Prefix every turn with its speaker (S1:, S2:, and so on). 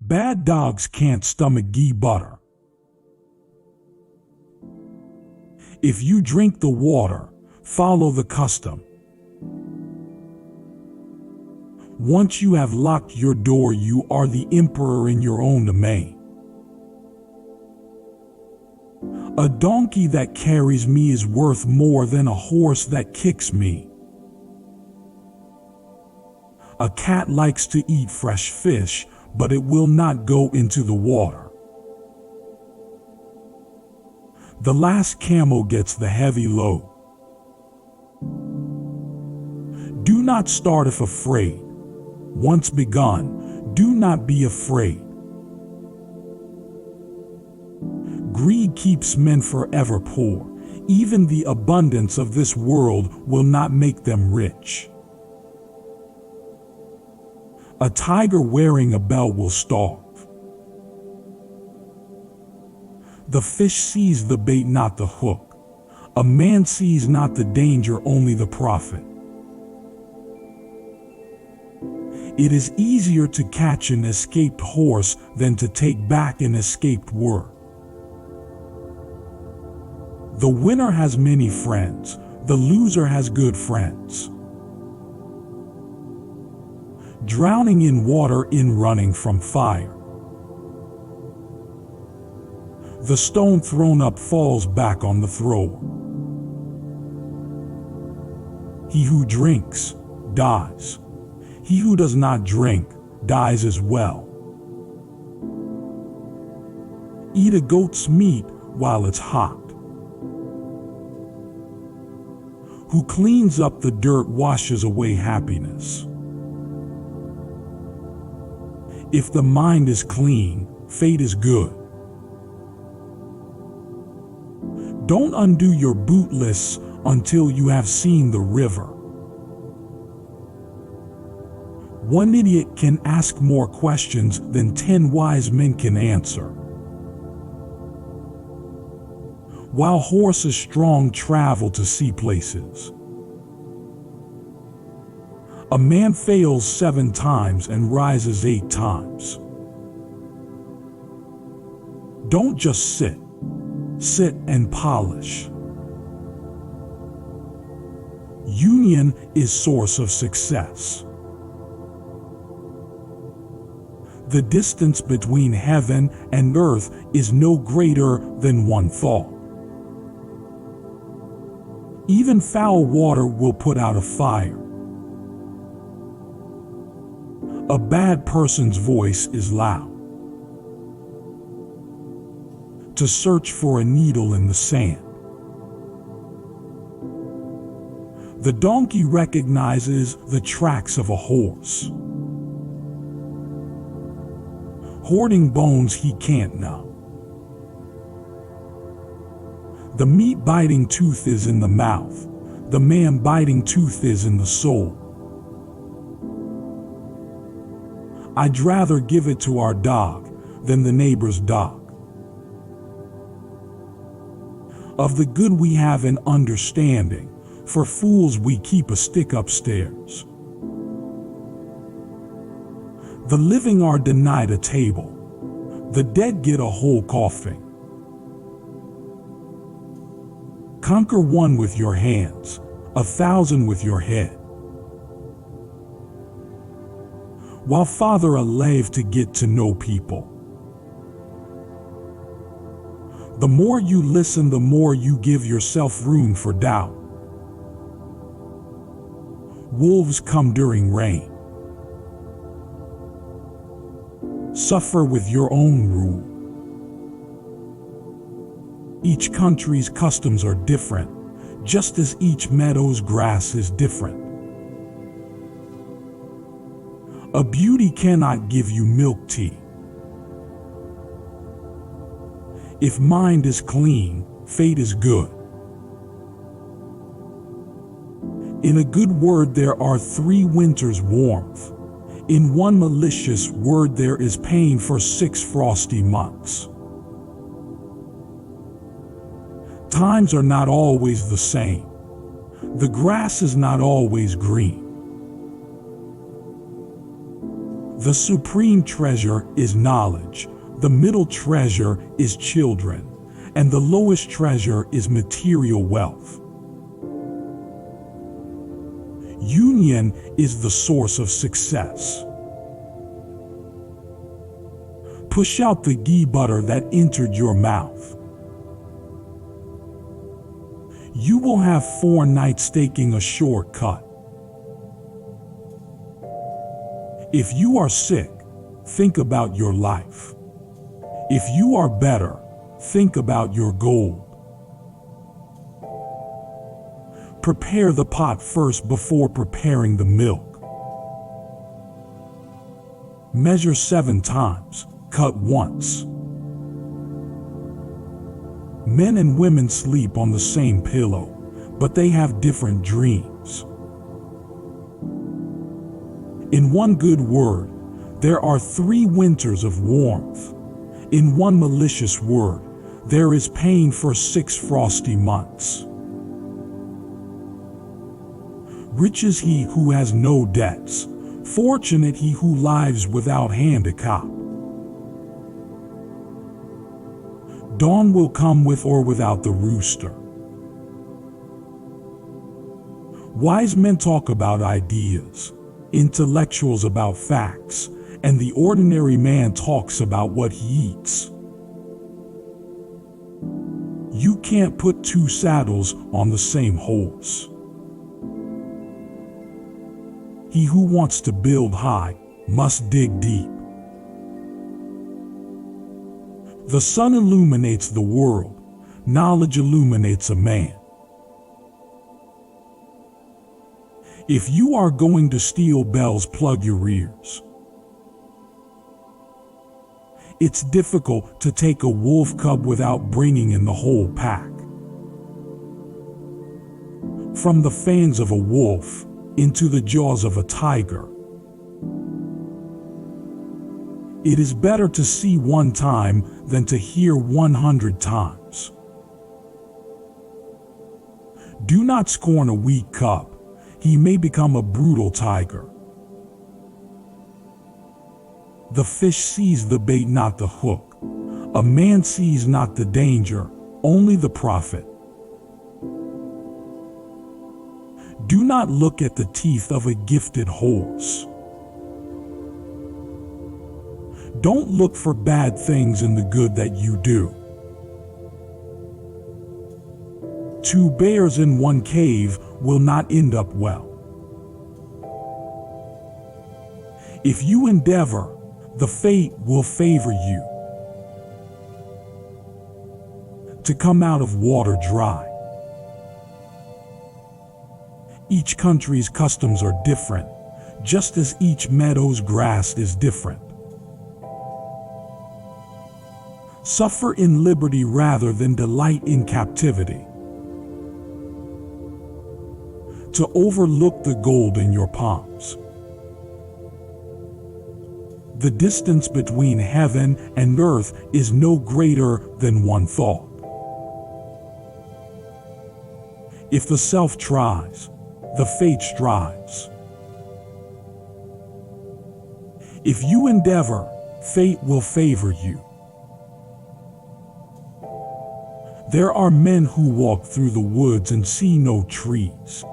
S1: Bad dogs can't stomach ghee butter. If you drink the water, follow the custom. Once you have locked your door, you are the emperor in your own domain. A donkey that carries me is worth more than a horse that kicks me. A cat likes to eat fresh fish, but it will not go into the water. The last camel gets the heavy load. Do not start if afraid. Once begun, do not be afraid. Greed keeps men forever poor. Even the abundance of this world will not make them rich. A tiger wearing a bell will starve. The fish sees the bait, not the hook. A man sees not the danger, only the profit. It is easier to catch an escaped horse than to take back an escaped word. The winner has many friends, the loser has good friends. Drowning in water, in running from fire. The stone thrown up falls back on the thrower. He who drinks dies. He who does not drink dies as well. Eat a goat's meat while it's hot. Who cleans up the dirt washes away happiness. If the mind is clean, fate is good. Don't undo your bootless until you have seen the river. One idiot can ask more questions than 10 wise men can answer. While horses strong travel to see places, a man fails 7 times and rises 8 times. Don't just sit and polish. Union is source of success. The distance between heaven and earth is no greater than one thought. Even foul water will put out a fire. A bad person's voice is loud. To search for a needle in the sand. The donkey recognizes the tracks of a horse. Hoarding bones he can't know. The meat-biting tooth is in the mouth. The man-biting tooth is in the soul. I'd rather give it to our dog than the neighbor's dog. Of the good we have an understanding, for fools we keep a stick upstairs. The living are denied a table. The dead get a whole coffin. Conquer one with your hands, 1,000 with your head. While father alive to get to know people. The more you listen, the more you give yourself room for doubt. Wolves come during rain. Suffer with your own rule. Each country's customs are different, just as each meadow's grass is different. A beauty cannot give you milk tea. If mind is clean, fate is good. In a good word there are 3 winters' warmth. In one malicious word there is pain for 6 frosty months. Times are not always the same. The grass is not always green. The supreme treasure is knowledge, the middle treasure is children, and the lowest treasure is material wealth. Union is the source of success. Push out the ghee butter that entered your mouth. You will have 4 nights taking a shortcut. If you are sick, think about your life. If you are better, think about your gold. Prepare the pot first before preparing the milk. Measure 7 times, cut once. Men and women sleep on the same pillow, but they have different dreams. In one good word, there are 3 winters of warmth. In one malicious word, there is pain for 6 frosty months. Rich is he who has no debts, fortunate he who lives without handicap. Dawn will come with or without the rooster. Wise men talk about ideas, intellectuals about facts, and the ordinary man talks about what he eats. You can't put 2 saddles on the same horse. He who wants to build high must dig deep. The sun illuminates the world, knowledge illuminates a man. If you are going to steal bells, plug your ears. It's difficult to take a wolf cub without bringing in the whole pack. From the fangs of a wolf into the jaws of a tiger. It is better to see 1 time than to hear 100 times. Do not scorn a weak cub. He may become a brutal tiger. The fish sees the bait, not the hook. A man sees not the danger, only the profit. Do not look at the teeth of a gifted horse. Don't look for bad things in the good that you do. 2 bears in 1 cave will not end up well. If you endeavor, the fate will favor you. To come out of water dry. Each country's customs are different, just as each meadow's grass is different. Suffer in liberty rather than delight in captivity. To overlook the gold in your palms. The distance between heaven and earth is no greater than 1 thought. If the self tries, the fate strives. If you endeavor, fate will favor you. There are men who walk through the woods and see no trees.